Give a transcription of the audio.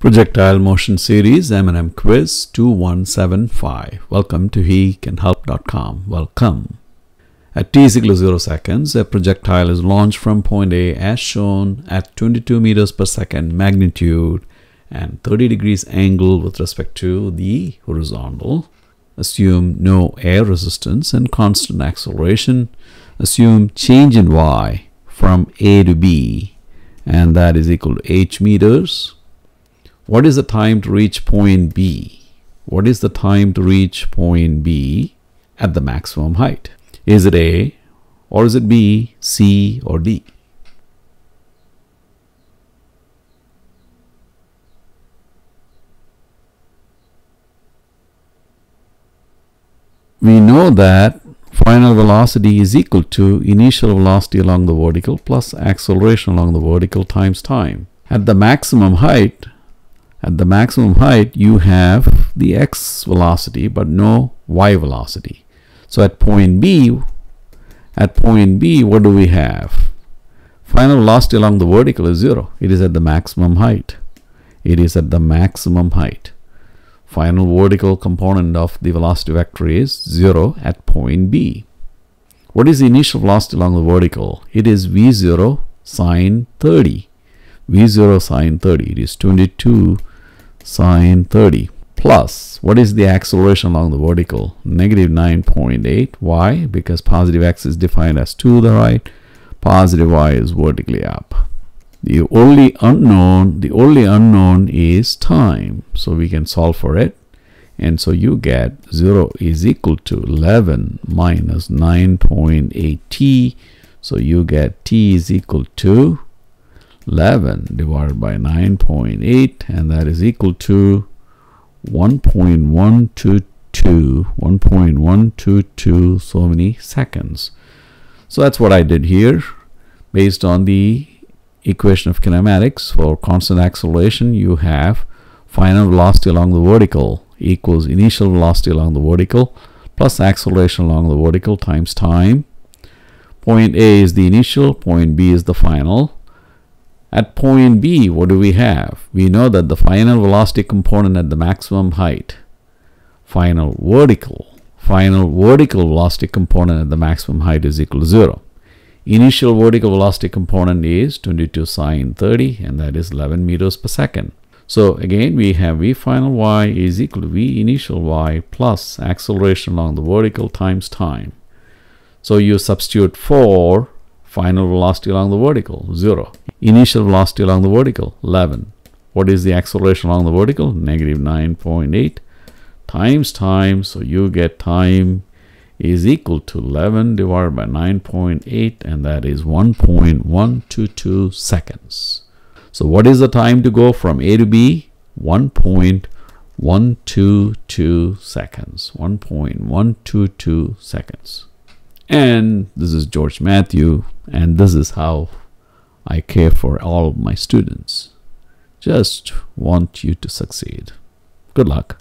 Projectile Motion Series M&M Quiz 2175. Welcome to hecanhelp.com. Welcome. At t is equal to 0 seconds, a projectile is launched from point A as shown at 22 meters per second magnitude and 30 degrees angle with respect to the horizontal. Assume no air resistance and constant acceleration. Assume change in y from A to B, and that is equal to h meters. What is the time to reach point B? What is the time to reach point B at the maximum height? Is it A, or is it B, C, or D? We know that final velocity is equal to initial velocity along the vertical plus acceleration along the vertical times time. At the maximum height, you have the x velocity but no y velocity. So at point B, what do we have? Final velocity along the vertical is 0. It is at the maximum height. It is at the maximum height. Final vertical component of the velocity vector is 0 at point B. What is the initial velocity along the vertical? It is v0 sine 30. v0 sine 30. It is 22 sine 30 plus what is the acceleration along the vertical? Negative 9.8. Why? Because positive x is defined as to the right, positive y is vertically up. The only unknown is time, so we can solve for it, and so you get 0 is equal to 11 minus 9.8 t, so you get t is equal to 11 divided by 9.8, and that is equal to 1.122 so many seconds. So that's what I did here. Based on the equation of kinematics, for constant acceleration you have final velocity along the vertical equals initial velocity along the vertical plus acceleration along the vertical times time. Point A is the initial, point B is the final. At point B, what do we have? We know that the final velocity component at the maximum height, final vertical velocity component at the maximum height is equal to 0. Initial vertical velocity component is 22 sine 30, and that is 11 meters per second. So again, we have v final y is equal to v initial y plus acceleration along the vertical times time. So you substitute for final velocity along the vertical, 0. Initial velocity along the vertical, 11. What is the acceleration along the vertical? Negative 9.8 times time. So you get time is equal to 11 divided by 9.8, and that is 1.122 seconds. So what is the time to go from A to B? 1.122 seconds. 1.122 seconds. And this is George Mathew, and this is how I care for all of my students. Just want you to succeed. Good luck.